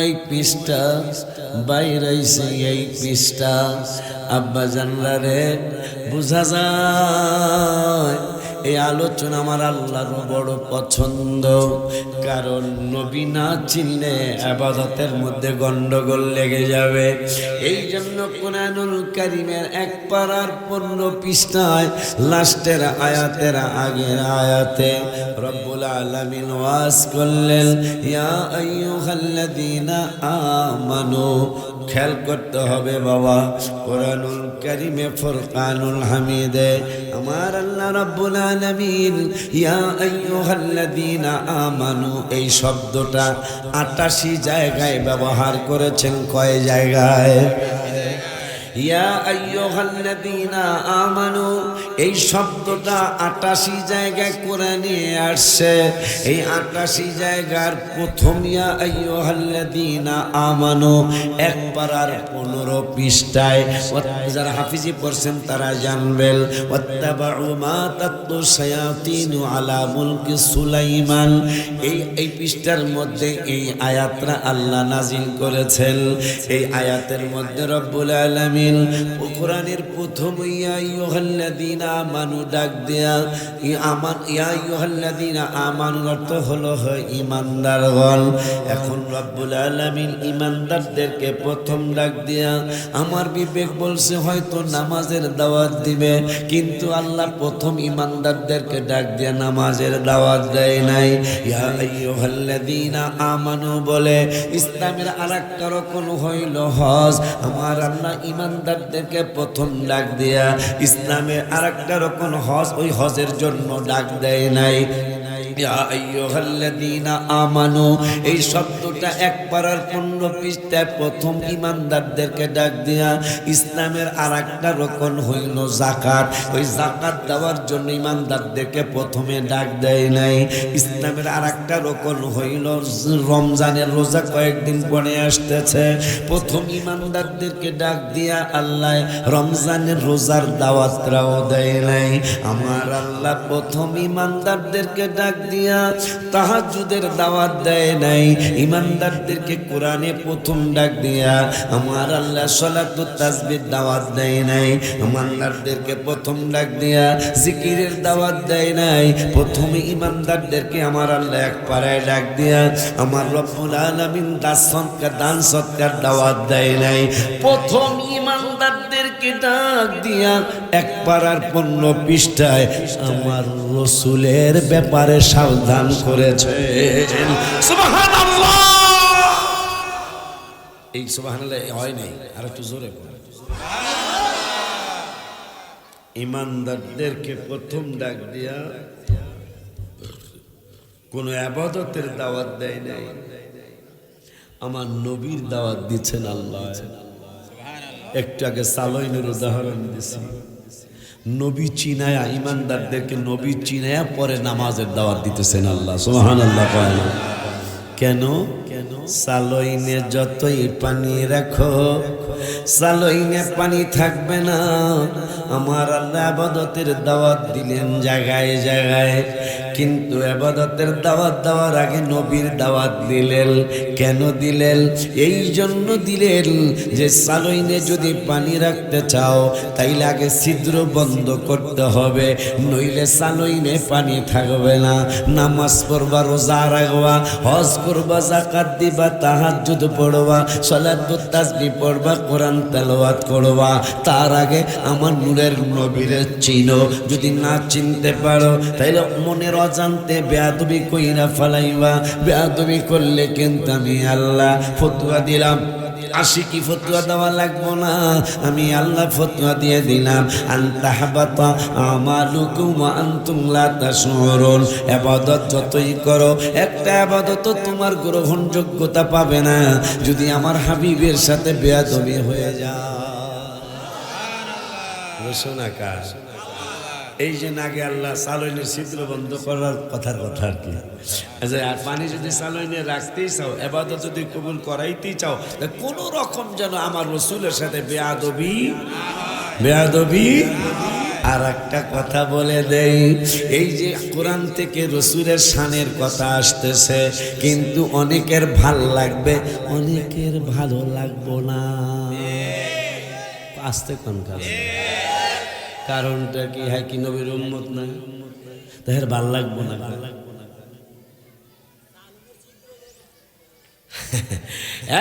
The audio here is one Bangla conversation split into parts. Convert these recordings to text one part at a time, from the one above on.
এই পৃষ্ঠা বাইরাইছে এই পৃষ্ঠা আব্বা জানলা রে বুঝা যায় এই আলোচনা আমার আল্লাহর বড় পছন্দ। কারণ নবী না চিনলে ইবাদতের মধ্যে গন্ডগোল লেগে যাবে। এই জন্য কুরআনুল কারীমের এক পারার 15 পৃষ্ঠায় লাস্টের আয়াতের আগের আয়াতে রব্বুল আলামিন ওয়াজ করলেন, ইয়া আইয়ুহাল্লাযীনা আমানু। খেয়াল করতে হবে বাবা, কুরআনুল কারীমে ফুরকানুল হামিদে আমার আল্লাহ রাব্বুল আলামিন ইয়া আইয়ুহাল্লাযীনা আমানু এই শব্দটা 88 জায়গায় ব্যবহার করেছেন। কয় জায়গায়? ইয়া আইয়ুহাল্লাযীনা আমানু এই শব্দটা 88 জায়গায় কোরআনে আসছে। এই 88 জায়গার প্রথম ইয়া আইয়ুহাল্লাযীনা আমানু এক পারার 15 পৃষ্ঠায়। যারা হাফিজি পড়ছেন তারা জানবেন, ওয়াত্তাবাউ মা তাতলু শায়াতিনু আলা মুলকি সুলাইমান। এই পৃষ্ঠার মধ্যে এই আয়াতটা আল্লাহ নাজিল করেছেন। এই আয়াতের মধ্যে রব্বুল আলামিন কোরআনের প্রথম ইয়া আইয়ুহাল্লাযীনা আমানু ডাক দেয়া ইয়া আইয়ুহাল্লাযীনা আমানু অর্থ হলো ঈমানদারগণ। এখন রব্বুল আলামিন ঈমানদারদেরকে প্রথম ডাক দেয়া আমার বিবেক বলছে হয়তো নামাজের দাওয়াত দিবে, কিন্তু আল্লাহ প্রথম ঈমানদারদেরকে ডাক দেয়া নামাজের দাওয়াত দেয় নাই। ইয়া আইয়ুহাল্লাযীনা আমানু বলে ইসলামের আরেকটা রকম হইল হজ। আমার আল্লাহ ইমানদারদেরকে প্রথম ডাক দেয়া ইসলামের আরেকটা রকম হজ, ওই হজের জন্য ডাক দেয় নাই। ইয়া আইয়ুহাল্লাযীনা আমানু এই শব্দটা এক পারার 15 পৃষ্ঠায় প্রথম ইমানদারদেরকে ডাক দেয়া ইসলামের আরেকটা রকম হইল যাকাত। ওই যাকাত দেওয়ার জন্য ইমানদারদেরকে প্রথমে ডাক দেয় নাই। ইসলামের আরেকটা রকম হইল রমজানের রোজা কয়েকদিন পরে আসতেছে, প্রথম ইমানদারদেরকে ডাক দিয়া আল্লাহ রমজানের রোজার দাওয়াতটাও দেয় নাই। আমার আল্লাহ প্রথম ইমানদারদেরকে ডাক দিয়া তাহাজ্জুদের দাওয়াত দেয় নাই। ইমানদারদেরকে কোরআনে প্রথম ডাক দিয়া আমার আল্লাহ সালাতুত তাসবিহ দাওয়াত দেয় নাই। ইমানদারদেরকে প্রথম ডাক দিয়া জিকিরের দাওয়াত দেয় নাই। প্রথম ইমানদারদেরকে আমার আল্লাহ এক পারায় ডাক দিয়া আমার রব্বুল আলামিন দান সৎকার দাওয়াত দেয় নাই। প্রথম ইমানদারদেরকে ডাক দিয়া এক পারার 15 পৃষ্ঠায় আমার রাসূলের ব্যাপারে সাবধান করেছেন। সুবহানাল্লাহ। এই সুবহানাল্লাহ হয় নাই, আর একটু জোরে বলুন। ইমানদারদেরকে প্রথম ডাক দিয়া কোন ইবাদতের দাওয়াত দেয় নাই, আমার নবীর দাওয়াত দিচ্ছেন আল্লাহ। একটু আগে সালাইনের উদাহরণ দিছি। নবী চিনায়া ইমানদারদেরকে নবী চিনায়া পরে নামাজের দাওয়াত দিতেছেন আল্লাহ। সুবহানাল্লাহ। কেন? সালাইনে যতই পানি রাখো সালাইনে পানি থাকবে না। আমার আল্লাহ ইবাদতের দাওয়াত দিলেন জায়গায় জায়গায়, কিন্তু ইবাদতের দাওয়াত দেওয়ার আগে নবীর দাওয়াত দিলেন। কেন দিলেন? এই জন্য দিলেন যে সালাইনে যদি পানি রাখতে চাও তাইলে আগে ছিদ্র বন্ধ করতে হবে, নইলে সালাইনে পানি থাকবে না। নামাজ পড়বা, রোজা রাখবা, হজ করবা, যাকাত দিবা, তাহাজ্জুদ পড়বা, সালাতুত তাসবিহ পড়বা, কোরআন তেলাওয়াত করবা, তার আগে আমার নূরের নবীরে চিনো। যদি না চিনতে পারো তাইলে মনের অজান্তে বেয়াদবি কইরা ফালাইবা। বেয়াদবি করলে কিন্তু আমি আল্লাহ ফতোয়া দিলাম। আশিকি ফতোয়া দেওয়া লাগবো না, আমি আল্লাহ ফতোয়া দিয়ে দিলাম। আনতাহবাতা আমালুকুম ওয়া আনতুম লা তাশউরুন। ইবাদত যতই করো একটা ইবাদত তোমার গ্রহণযোগ্যতা পাবে না যদি আমার হাবিবের সাথে বেয়াদবি হয়ে যায়। শোনা কাজ এই যে নাগে আল্লাহ সালাইনের ছিদ্র বন্ধ করার কথা আর কি। আর পানি যদি সালাইনে রাখতেই চাও, ইবাদত যদি কবুল করাইতেই চাও, কোন রকম যেন আমার রাসূলের সাথে বেয়াদবি আর একটা কথা বলে দেই, এই যে কোরআন থেকে রসুলের শানের কথা আসতেছে, কিন্তু অনেকের ভাল লাগবে, অনেকের ভালো লাগবো না। আসতে কোন কারণটা কি? হ্যাঁ, কি নবীর উম্মত না, তাদের ভাল লাগবো না।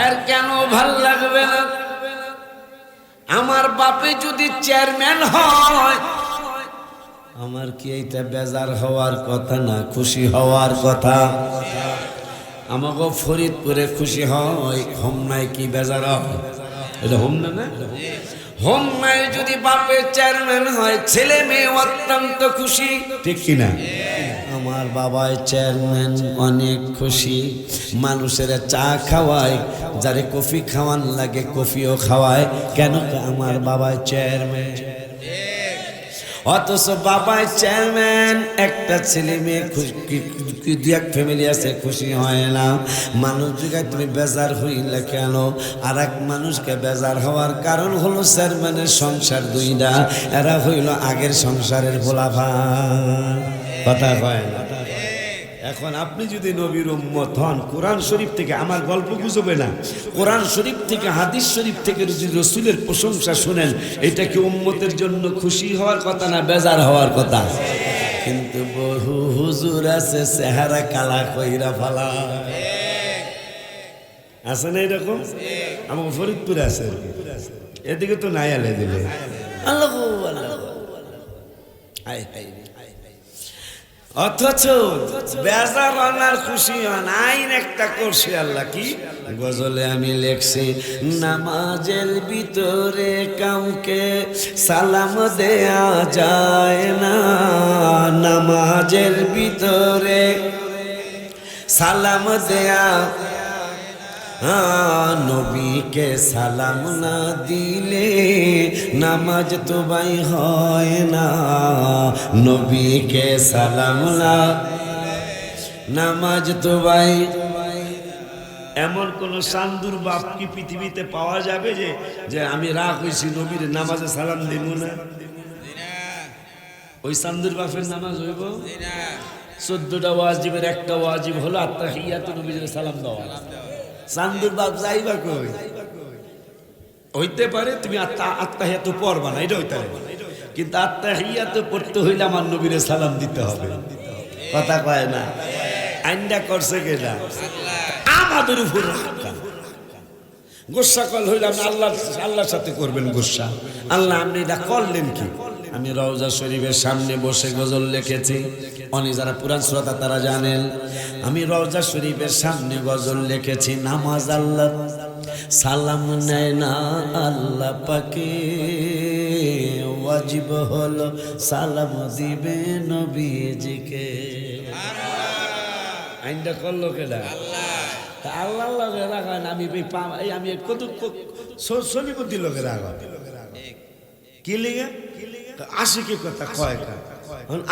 আর কেন ভাল লাগবে না? আমার বাপে যদি চেয়ারম্যান হয়, আমার কি এইটা বেজার হওয়ার কথা না, খুশি হওয়ার কথা? আমাকে ফরিদপুরে খুশি হয়, হোমনায় কি বেজার হয়? এটা হোমনা না? হোমনায় যদি বাপের চেয়ারম্যান হয়, ছেলে মেয়ে অত্যন্ত খুশি, ঠিক কিনা? আমার বাবাই চেয়ারম্যান, অনেক খুশি। মানুষের চা খাওয়ায়, যারে কফি খাওয়ান লাগে কফিও খাওয়ায়। কেন? আমার বাবাই চেয়ারম্যান। অথচ বাবাই চেয়ারম্যান, একটা ছেলে মেয়ে দু এক ফ্যামিলি আছে খুশি হয় না। মানুষ যুগে তুমি বেজার হইলে কেন? আর এক মানুষকে বেজার হওয়ার কারণ হলো চেয়ারম্যানের সংসার দুইটা, এরা হইল আগের সংসারের ভোলাভান। কথা কয় না? এখন আপনি যদি নবীর উম্মত হন, কোরআন শরীফ থেকে, আমার গল্প গুজবে না, কোরআন শরীফ থেকে, হাদিস শরীফ থেকে যদি রসুলের প্রশংসা শুনেন, এটা কি উম্মতের জন্য খুশি হওয়ার কথা না বেজার হওয়ার কথা? কিন্তু বহু হুজুর আছে চেহারা কালা কইরা ফালা, আছে না এরকম? আমার ফরিদপুরে আছে, এদিকে তো নাই। আলে দিলে আল্লাহ আল্লাহ, হাই হাই। অথচ বেজার আনার খুশি হন। আইন একটা করছে আল্লাহ, কি গজলে আমি লেখছি, নামাজের ভিতরে কাউকে সালাম দেয়া যায় না, নামাজের ভিতরে সালাম দেয়া, নবীকে সালাম না দিলে নামাজ তো ভাই হয় না, নবীকে সালাম না, নামাজ তো ভাই। এমন কোন সান্দুর বাপ কি পৃথিবীতে পাওয়া যাবে যে আমি রাগ হয়েছি নবীর নামাজে সালাম দেব না? ওই সান্দুর বাপের নামাজ হইব? 14টা ওয়াজিবের একটা ওয়াজিব হলো আত্তাহিয়াতু, নবীর সালাম দেওয়া। চান্দুর বাপ যাইবা কই? হইতে পারে তুমি আত্তাহিয়াতু পড়বা না, এটা হইতে পারে, কিন্তু আত্তাহিয়াতু পড়তে হইলে আমার নবীরে সালাম দিতে হবে। কথা কয় না? আইনটা করছে কেডা? আমাদের উপর গোসা কল হইলাম আল্লাহর সাথে করবেন গোসা। আল্লাহ আপনি এটা করলেন কি? আমি রওজা শরীফের সামনে বসে গজল লিখেছি, অনেক যারা পুরাণ শ্রোতা তারা জানেন। আমি রওজা শরীফের সামনে গজল লিখেছি, নামাজ আল্লাহ সালাম নেয় না আল্লাহ পাকে, ওয়াজিব হলো সালাম দিবে নবীজিকে। আইনটা করলো কেডা? আল্লাহ লগে রাখেন। আমি কত সলিপতি লোকে রাখ কি লিগে আসে, কি কথা কয়?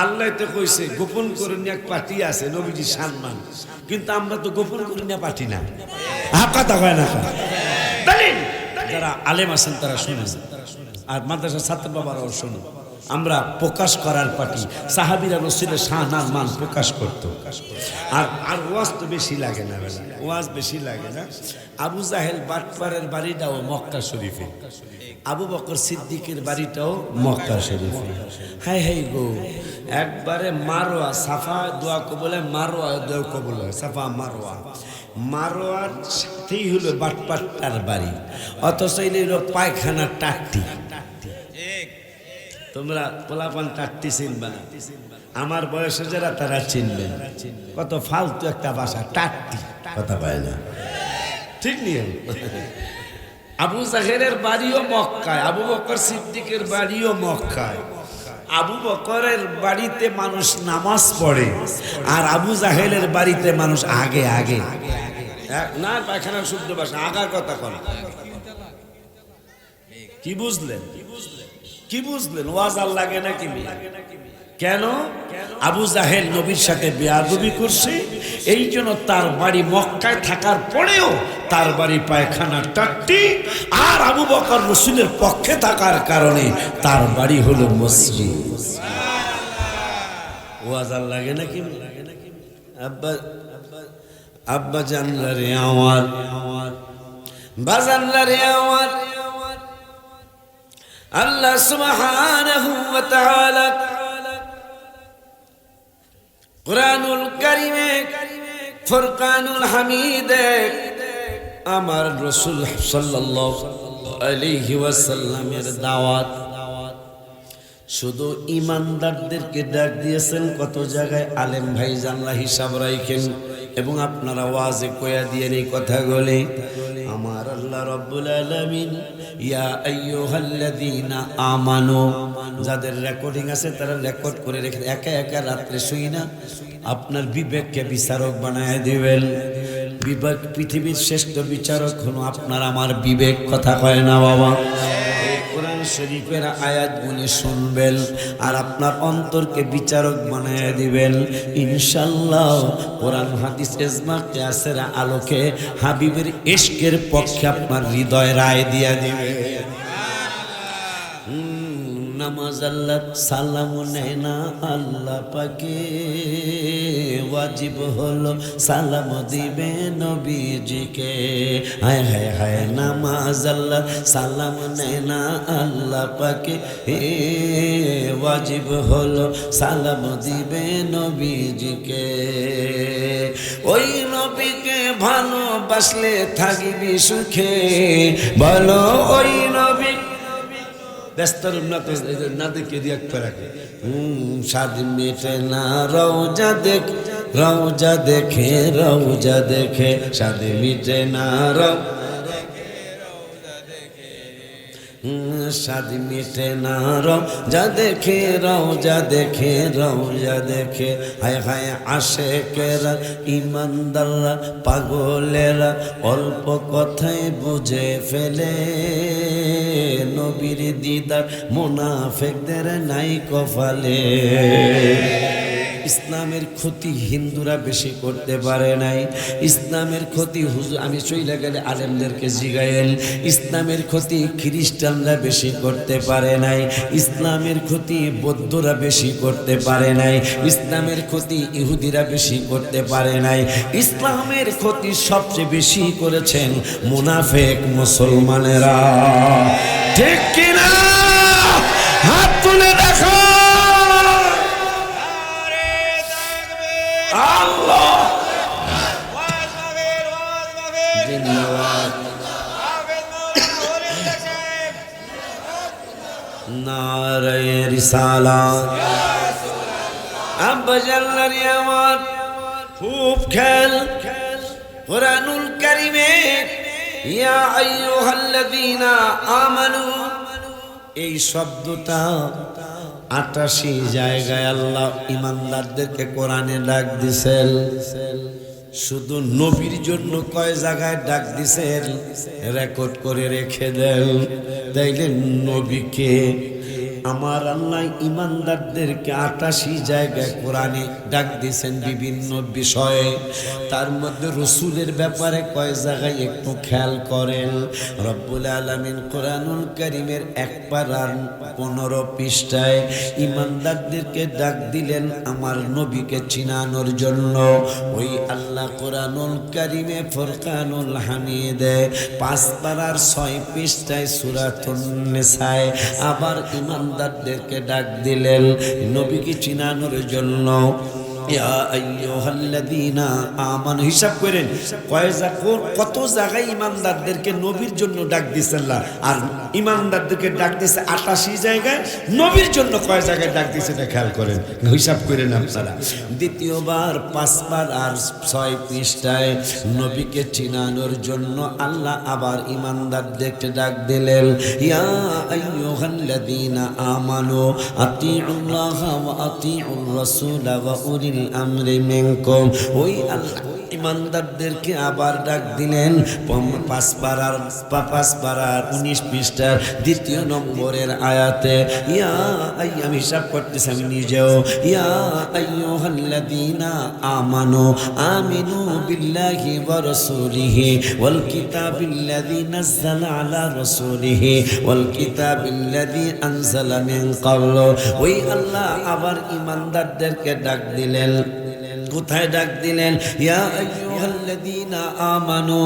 আল্লাহ তো কইছে গোপন করে নিয়ে এক পার্টি আছে নবীজি সম্মান, কিন্তু আমরা তো গোপন করে নিয়ে পাঠি না। কথা কয় না? যারা আলেম আছেন তারা শুনেন, আর মাদ্রাসা ছাত্র বাবারাও শুনুন। আমরা প্রকাশ করার পার্টি। সাহাবীরা রসুলের শান আর মান প্রকাশ করত। আর ওয়াজ তো বেশি লাগে না, ওয়াজ বেশি লাগে না। আবু জাহেল বাটপারের বাড়িটাও মক্কা শরীফে, আবু বকর সিদ্দিকের বাড়িটাও মক্কা শরীফে। হাই হাই গো, একবারে মারোয়া সাফা দোয়া কবলে, মারোয়া দোয়া কবল হয়, সাফা মারোয়া। মারোয়ার সাথেই হলো বাটপারটার বাড়ি, অথচ এই পায়খানার টাট্টি। তোমরা পোলাপান টাট্টি চিনবা না, আমার বয়সে যারা তারা চিনবেন। কত ফালতু একটা ভাষা টাট্টি, কথা পায় না, ঠিক নিয়ম। আবু জাহেলের বাড়িও মক্কায়, আবু বকর সিদ্দিকের বাড়িও মক্কায়। আবু বকরের বাড়িতে মানুষ নামাজ পড়ে, আর আবু জাহেলের বাড়িতে মানুষ আগে আগে না, পায়খানার শুদ্ধ ভাষা আগার কথা কয়। কি বুঝলেন? কি বুঝলেন? ওয়াজ আর লাগে নাকি? কেন? আবু জাহেল নবীর সাথে বেয়াদবি করছে, এই জন্য তার বাড়ি মক্কায় থাকার পরেও তার বাড়ি পায়খানা টাট্টি, আর আবু বকর রাসূলের পক্ষে থাকার কারণে তার বাড়ি হলো মসজিদ। ওয়াজার লাগে নাকি? আব্বা আব্বা জানলা রে আমার, বাজানলা রে আমার, আল্লাহ সুবহানাহু ওয়া তাআলা কুরআনুল কারীমে ফুরকানুল হামিদে আমার রাসূল সাল্লাল্লাহু আলাইহি ওয়াসাল্লামের দাওয়াত শুধু ইমানদারদেরকে ডাক দিয়েছেন। কত জায়গায় আলেম ভাই জানলা হিসাব রাখেন এবং আপনারা ওয়াজে কয়া দিয়ে এই কথাগুলি। আমার আল্লাহ রাব্বুল আলামিন ইয়া আইয়ুহাল্লাযীনা আমানু, যাদের রেকর্ডিং আছে তারা রেকর্ড করে রেখে একা একা রাত্রে শুই না, আপনার বিবেককে বিচারক বানায় দিবেন। বিবেক পৃথিবীর শ্রেষ্ঠ বিচারক হলো আপনার আমার বিবেক। কথা কয় না বাবা? কোরআন শরীফের আয়াতগুলি শুনবেন আর আপনার অন্তরকে বিচারক বানিয়ে দিবেন ইনশাআল্লাহ। কোরআন হাদিস ইজমা কিয়াসের আলোকে হাবিবের ইশকের পক্ষে আপনার হৃদয় রায় দিয়া দিবে। নামাজ আল্লাহ সালাম নেয় না আল্লাহ পাকে, ওয়াজিব হলো সালাম দিবে নবীজিকে। হায় হায় হায়, নামাজ আল্লাহ সালাম নেয় না আল্লাহ পাকে, ওয়াজিব হলো সালাম দিবে নবীজিকে। ওই নবীকে ভালোবাসলে থাকিবি সুখে, বলো ওই নবী ব্যস্ত না দেখে দিয়ে একটা রাখে। স্বাদ মেটে না রওজা দেখ, রওজা দেখে, রওজা দেখে স্বাদ মিটে না স্বাদ মিটে না রওজা দেখে, রওজা দেখে, রওজা দেখে। হায় হায় আশেকেরা ইমানদাররা পাগলেরা অল্প কথায় বুঝে ফেলে, নবীর দিদার মুনাফিকদের নাই কপালে। ইসলামের ক্ষতি হিন্দুরা বেশি করতে পারে নাই, ইসলামের ক্ষতি হুজুর আমি চইলা গেলে আলেমদেরকে জিগায়েন, ইসলামের ক্ষতি খ্রিস্টানরা বেশি করতে পারে নাই, ইসলামের ক্ষতি বৌদ্ধরা বেশি করতে পারে নাই, ইসলামের ক্ষতি ইহুদিরা বেশি করতে পারে নাই। ইসলামের ক্ষতি সবচেয়ে বেশি করেছেন মুনাফিক মুসলমানেরা। ঠিক কিনা? হাত তুলে দেখো। আল্লাহ নারায়ে রিসালাত। আব্বা জাল্লারি আমার খুব খেল কুরআনুল কারীমে ইয়া আইয়ুহাল্লাযীনা আমানু, এই শব্দটা ৮৮ জায়গায় আল্লাহ ইমানদারদেরকে কোরআনে ডাক দিছেন। শুধু নবীর জন্য কয় জায়গায় ডাক দিছেন রেকর্ড করে রেখে দেন। তাইলে নবীকে আমার আল্লাহ ইমানদারদেরকে ৮৮ জায়গায় কোরআনে ডাক দিয়েছেন বিভিন্ন বিষয়ে। তার মধ্যে রসুলের ব্যাপারে কয় জায়গায় একটু খেয়াল করেন। রব্বুল আলামিন কোরআনুল কারীমের ১ পারার ১৫ পৃষ্ঠায় ইমানদারদেরকে ডাক দিলেন আমার নবীকে চিনানোর জন্য। ওই আল্লাহ কোরআনুল কারীমে ফুরকানুল হামিদে ৫ পারার ৬ পৃষ্ঠায় সূরাতুন নিসায় আবার ইমানদারদেরকে ডাক দিলেন নবীকে চিনানোর জন্য। ইয়া আইয়ুহাল্লাযীনা আমানু, হিসাব করেন কত জায়গায় ইমানদারদেরকে নবীর জন্য ডাক দিয়েছেন আল্লাহ, আর ইমানদারদেরকে ডাক দিয়েছে ৮৮ জায়গায়। নবীর জন্য কয় জায়গায় ডাক দিয়েছে এটা খেয়াল করেন, হিসাব করেন আপনারা। দ্বিতীয়বার ৫ বার আর ৬ পৃষ্ঠায় নবীকে চিনানোর জন্য আল্লাহ আবার ইমানদারদেরকে ডাক দিলেন ইয়া আইয়ুহাল্লাযীনা আমানু আতিউল্লাহ ওয়া আতিউর রাসূল ওয়া উলিল আমরি মিনকুম। ওই আল্লাহ ইমানদারদেরকে আবার ডাক দিলেন 5 পৃষ্ঠার 2 নম্বরের আয়াতে আমি হিসাব করতেছি আমি নিজেও ইয়া আইয়ুহাল্লাযীনা আমানু আমিনু বিল্লাহি ওয়া রাসূলিহি ওয়াল কিতাবিল্লাযী নাযালা আলা রাসূলিহি ওয়াল কিতাবিল্লাযী আনজালা মিন ক্বাবলু। ওই আল্লাহ আবার ইমানদারদেরকে ডাক দিলেন। কোথায় ডাক দিলেন? ইয়া আইয়ুহাল্লাযীনা আমানু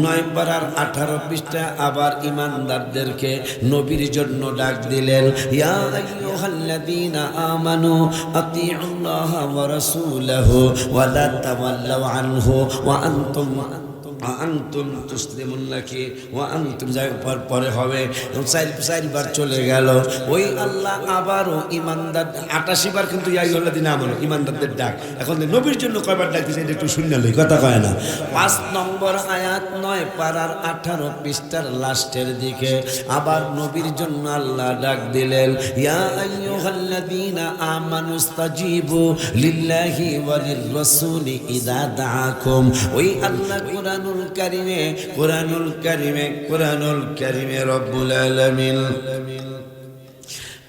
9 পারার 18 পৃষ্ঠা আবার ইমানদারদেরকে নবীর জন্য ডাক দিলেন। ইয়া আইয়ুহাল্লাযীনা আমানু আতিউল্লাহ ওয়া রাসূলাহু ওয়া লা তাওয়াল্লাউ আনহু ওয়া আনতুম তুসলিমুন নাকি ওয়া আনতুম যাওয়ার পরে হবে 4বার চলে গেল। ওই আল্লাহ আবারও ইমানদার 88 বার কিন্তু ইয়া আইয়ুহাল্লাযীনা আমানু ইমানদারদের ডাক। এখন নবীর জন্য কয়বার ডাক দিয়েছে এটা একটু শুনে লই, কথা কয় না। 5 নম্বর আয়াত 9 পারার 18 পৃষ্ঠার লাস্টের দিকে আবার নবীর জন্য আল্লাহ ডাক দিলেন। ইয়া আইয়ুহাল্লাযীনা আমানুস্তাজিবু লিল্লাহি ওয়া লির-রাসূলি ইযা দাআকুম। ওই আল্লাহ কুরআনুল কারীমে রব্বুল আলামিন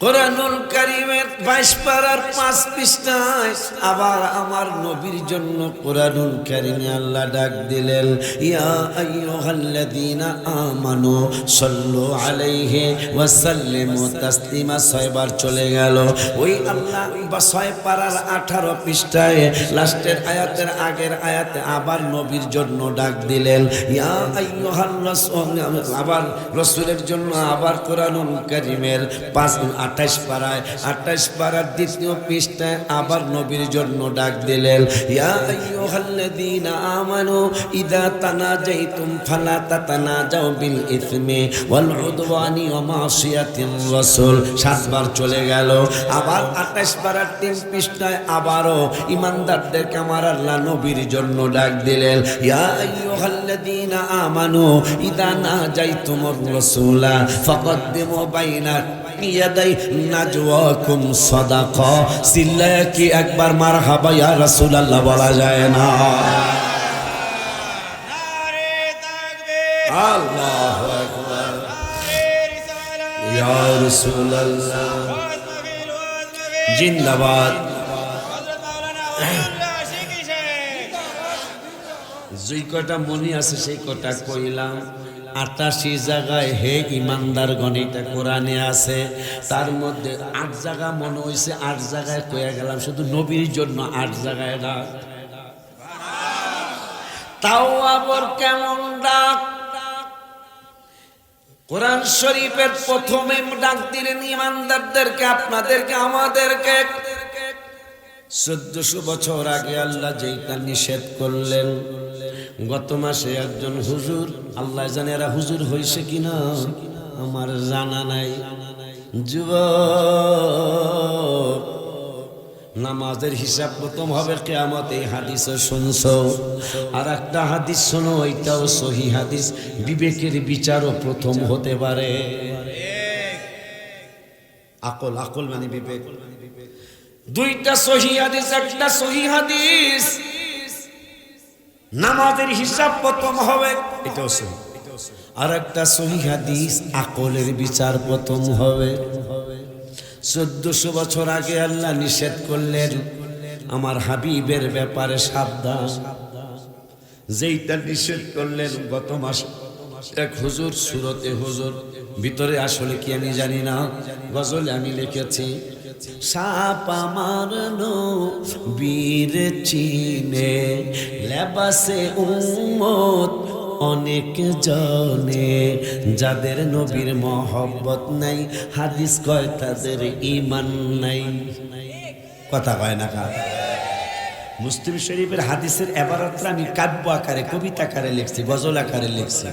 কুরআনুল কারীমের 22 পারার 5 পৃষ্ঠায় আবার আমার নবীর জন্য কুরআনুল কারীমে আল্লাহ ডাক দিলেন। ইয়া আইয়ুহাল্লাযীনা আমানু সাল্লু আলাইহি ওয়া সাল্লিমু তাসলিমা 6 বার চলে গেল। ওই আল্লাহ 6 পারার 18 পৃষ্ঠায় লাস্টের আয়াতের আগের আয়াতে আবার নবীর জন্য ডাক দিলেন। ইয়া আইয়ুহার রাসূল আবার রাসূলের জন্য আবার কুরআনুল কারীমের 28 পারার 2 পৃষ্ঠায় আবার নবীর জন্য ডাক দিলেন। ইয়া আইয়ুহাল্লাযীনা আমানু ইযা তানাজাইতুম ফালা তাতানাজাউ বিল ইসমি ওয়াল উদওয়ানি ওয়া মাসিয়াতির রাসূল 7 বার চলে গেল। আবার 28 পারার 3 পৃষ্ঠায় আবারও ইমানদারদেরকে আমার আল্লাহ নবীর জন্য ডাক দিলেন। ইয়া আইয়ুহাল্লাযীনা আমানু ইযা নাজাইতুমুর রাসূলা ফাকদ্দিমু বাইনা ইয়াদাই নাজওয়াকুম সাদাকা। সিল্লায়ে কি একবার মারহাবা ইয়া রাসূলুল্লাহ বলা যায় না? নারে তাকবীর, আল্লাহু আকবার, ইয়া রাসূলুল্লাহ জিন্দাবাদ। যে কটা মনে আছে সেই কটা কইলাম। 88 জায়গায় হে ইমানদার গণিতা কোরআনে আছে, তার মধ্যে 8 জায়গা মনে হয়েছে 8 জায়গায় কয়ে গেলাম শুধু নবীর জন্য 8 জায়গায় ডাক। তাও আবার কেমন ডাক? কোরআন শরীফের প্রথমে ডাক দিলেন ইমানদারদেরকে, আপনাদেরকে, আমাদেরকে। 1400 বছর আগে আল্লাহ যেটা নিষেধ করলেন, গত মাসে একজন হুজুর, আল্লাহ জানে এরা হুজুর হয়েছে কিনা আমার জানা নাই, যুবক, নামাজের হিসাব প্রথম হবে কিয়ামত। এই হাদিসও শুনছো, আর একটা হাদিস শোনো, এইটাও সহি হাদিস, বিবেকের বিচারও প্রথম হতে পারে। আকল মানে বিবেক। 2টা সহি হাদিস, একটা সহি হাদিস, নামাজের হিসাব প্রথম হবে, এটাও সহি। আর একটা সহি হাদিস, আকলের বিচার প্রথম হবে। 1400 বছর আগে আল্লাহ নিষেধ করলেন আমার হাবিবের ব্যাপারে সাবধান। যেইটা নিষেধ করলেন গত মাসে এক হুজুর, সুরতে হুজুর, ভিতরে আসলে কি আমি জানি না, গজলে আমি লিখেছি, সাপ আমার নবীর চিনে, লেবাসে উম্মত অনেক জনে, যাদের নবীর মহব্বত নাই, হাদিস কয় তাদের ঈমান নাই। কথা কয় না কা? মুসলিম শরীফের হাদিসের এবারতটা আমি কাব্য আকারে, কবিতা আকারে লিখছি, গজল আকারে লিখছি।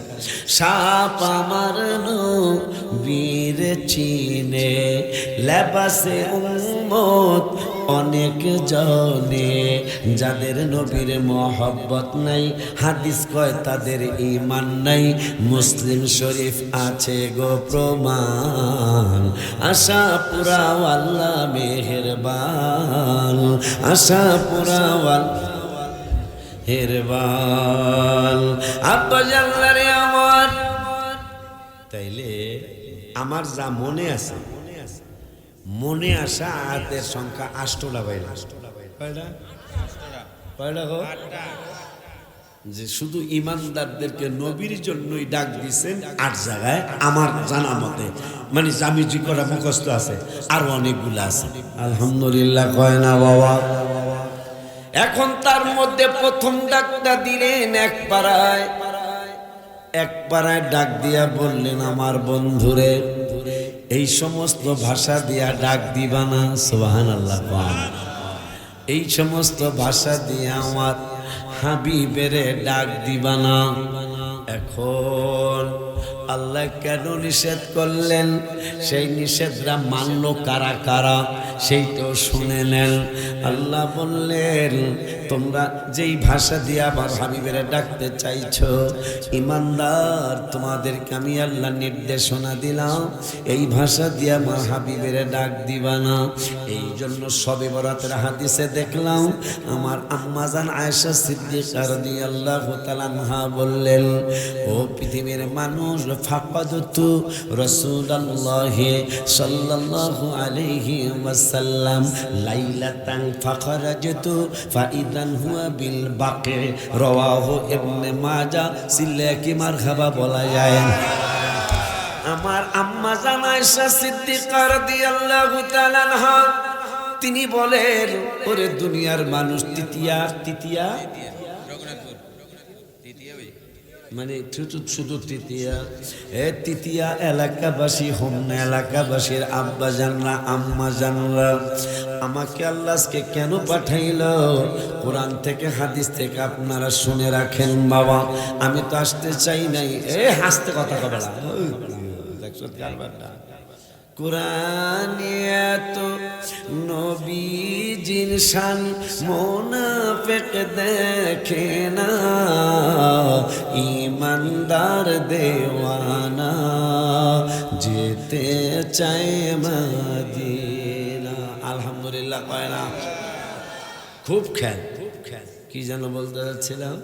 সাপ আমার নবীর চিনে, লেবাসে উম্মত অনেক জনে, যাদের নবীর মহব্বত নাই, হাদিস কয় তাদের ঈমান নাই। মুসলিম শরীফ আছে গো প্রমাণ, আশা পুরাও আল্লাহ মেহেরবান, আশা পুরাও হেরবাল আব্বা জানলারে আমার। তাইলে আমার যা মনে আছে, মনে আসা আয়াতের সংখ্যা 8টা বাইরে। কয়টা গো? যে শুধু ইমানদারদেরকে নবীর জন্যই ডাক দিয়েছেন 8 জায়গায় আমার জানা মতে, মানে জামিজি করা মুখস্থ আছে, আর অনেকগুলো আছে। আলহামদুলিল্লাহ কয় না বাবা? এখন তার মধ্যে প্রথম ডাকটা দিলেন এক পাড়ায় ডাক দিয়া বললেন, আমার বন্ধুরে এই সমস্ত ভাষা দিয়া ডাক দিবা না। সুবহানাল্লাহ। এই সমস্ত ভাষা দিয়ে আমার হাবিবেরে ডাক দিবা না। এখন আল্লাহ কেন নিষেধ করলেন, সেই নিষেধরা মানল কারা কারা সেইটাও শুনে নেন। আল্লাহ বললেন, তোমরা যেই ভাষা দিয়ে আমার হাবিবেরে ডাকতে চাইছো, ইমানদার তোমাদেরকে আমি আল্লাহ নির্দেশনা দিলাম, এই ভাষা দিয়ে আমার হাবিবেরে ডাক দিবা না। এই জন্য শবে বরাতের হাদিসে দেখলাম আমার আম্মাজান আয়েশা সিদ্দিকা রাদিয়াল্লাহু তাআলা আনহা বললেন, ও পৃথিবীর মানুষ, ফাকাদতু রাসূলুল্লাহি সাল্লাল্লাহু আলাইহি ওয়াসাল্লাম লাইলাতান ফাখারাজতু ফাইদান হুয়া বিল বাকি। রাওয়াহু ইবনে মাজাহ। সিল্লা কি মারহাবা বলা যায়? আমার আম্মা জান আয়েশা সিদ্দিকা রাদিয়াল্লাহু তাআলা আনহা তিনি বলেন, ওরে দুনিয়ার মানুষ, তৃতীয়া মানে শুধু তৃতীয়া এলাকাবাসী, হোমনা এলাকাবাসীর আব্বা জানরা আম্মা জানরা, আমাকে আল্লাহকে কেন পাঠাইল? কোরআন থেকে হাদিস থেকে আপনারা শুনে রাখেন বাবা। আমি তো আসতে চাই নাই, হাসতে কথা কবে না, দেখছো কারবারটা। কুরআনিয়াত নবীজির শান মুনাফিক দেখে না, ইমানদার দেওয়ানা যেতে চায় মদিনা। আলহামদুলিল্লাহ কয় না? খুব খেয়াল। কি যেন বলতে যাচ্ছিলাম?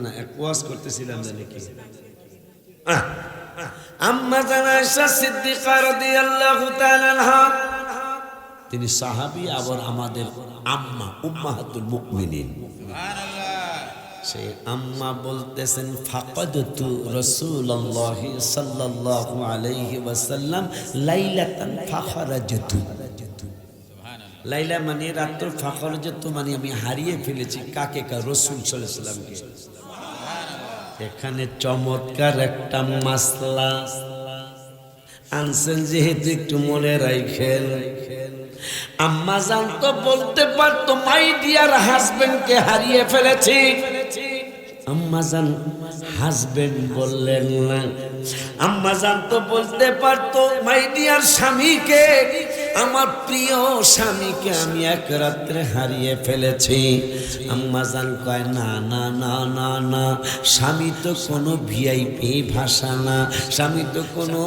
না এক ওয়াজ করতেছিলাম জানি কি। আম্মা জান আয়েশা সিদ্দিকা রাদিয়াল্লাহু তাআলা আনহা তিনি সাহাবী, আবার আমাদের আম্মা উম্মাহাতুল মুমিনিন। সুবহানাল্লাহ। সেই আম্মা বলতেছেন, ফাকাদতু রাসূলুল্লাহি সাল্লাল্লাহু আলাইহি ওয়াসাল্লাম লাইলাতান ফাখারাজতু। সুবহানাল্লাহ। লাইলা মানে রাত্র, ফাখারাজতু মানে আমি হারিয়ে ফেলেছি। কাকে? রাসূল সাল্লাল্লাহু আলাইহি ওয়াসাল্লামকে। এখানে চমৎকার একটা মাসলা আনছেন, যেহেতু একটু মনে রাখেন। আম্মা জান তো বলতে পারতো মাই ডিয়ার হাজবেন্ডকে হারিয়ে ফেলেছি, আম্মা জান হাজবেন্ড বললেন না। আম্মা জান তো বলতে পারতো মাই ডিয়ার স্বামীকে, আমার প্রিয় স্বামীকে আমি এক রাত্রে হারিয়ে ফেলেছি। আম্মা জান কয়, না না না না না, স্বামী তো কোনো ভিআইপি ভাষা না, স্বামী তো কোনো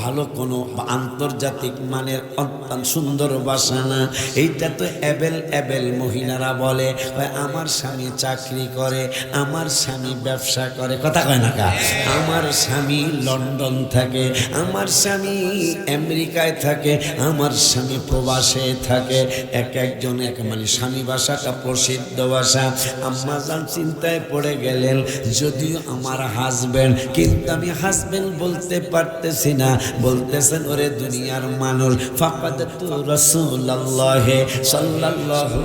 ভালো কোনো আন্তর্জাতিক মানের অত্যন্ত সুন্দর ভাষা না। এইটা তো এবেল মহিলারা বলে, আমার স্বামী চাকরি করে, আমার স্বামী ব্যবসা করে, কথা কয় না কা? আমার স্বামী লন্ডন থাকে, আমার স্বামী আমেরিকায় থাকে, আমার স্বামী প্রবাসে থাকে। একজন মানে স্বামী ভাষাটা প্রসিদ্ধ ভাষা। আম্মা জান চিন্তায় পড়ে গেলেন, যদিও আমার হাজবেন্ড, কিন্তু আমি হাজবেন্ড বলতে পারতেছি না। বলতেছেন, ওরে দুনিয়ার মানুষ, ফাকাদতু রাসূলুল্লাহি সাল্লাল্লাহু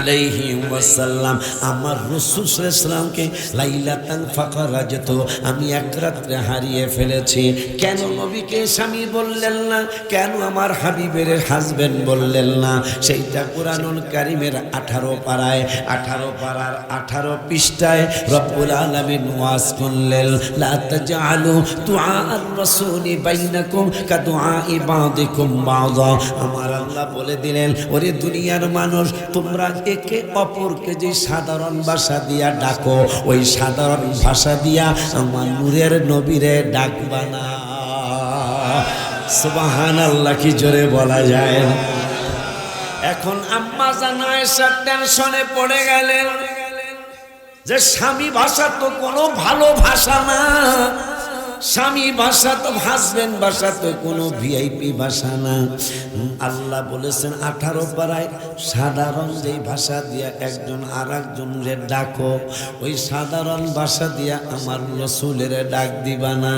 আলাইহি ওয়াসাল্লাম আমার রাসূল সাল্লাল্লাহু আলাইহি ওয়াসাল্লামকে লাইলাতান ফাখারাজতু আমি এক রাত্রে হারিয়ে ফেলেছি। কেন নবীকে স্বামী বললেন না? কেন আমার হাবিবের হাজবেন্ড বললেন না? সেইটা কুরআনুল কারীমের 18 পারায় 18 পৃষ্ঠায় রব্বুল আলামিন ওয়াজ করলেন, লা তাজআলু দুআআর রাসূলি বাইনাকুম কাদুআই বাযিকুম বাযা। আমার আল্লাহ বলে দিলেন, ওরে দুনিয়ার মানুষ, তোমরা একে অপরকে যে সাধারণ ভাষা দিয়া ডাকো, ওই সাধারণ ভাষা দিয়া আমার নূরের নবীরে ডাকবা না। সুবহানাল্লাহ, কি জোরে বলা যায়। এক এখন আম্মা জান আয়েশা টেনশনে পড়ে গেলেন যে স্বামী ভাষা তো কোনো ভালো ভাষা না, স্বামী ভাষা তো হাজবেন্ড ভাষা তো কোনো ভিআইপি ভাষা না। আল্লাহ বলেছেন 18 পারায় সাধারণ যেই ভাষা দিয়া একজন আর একজনের ডাকো, ওই সাধারণ ভাষা দিয়া আমার রসুলের ডাক দিবা না।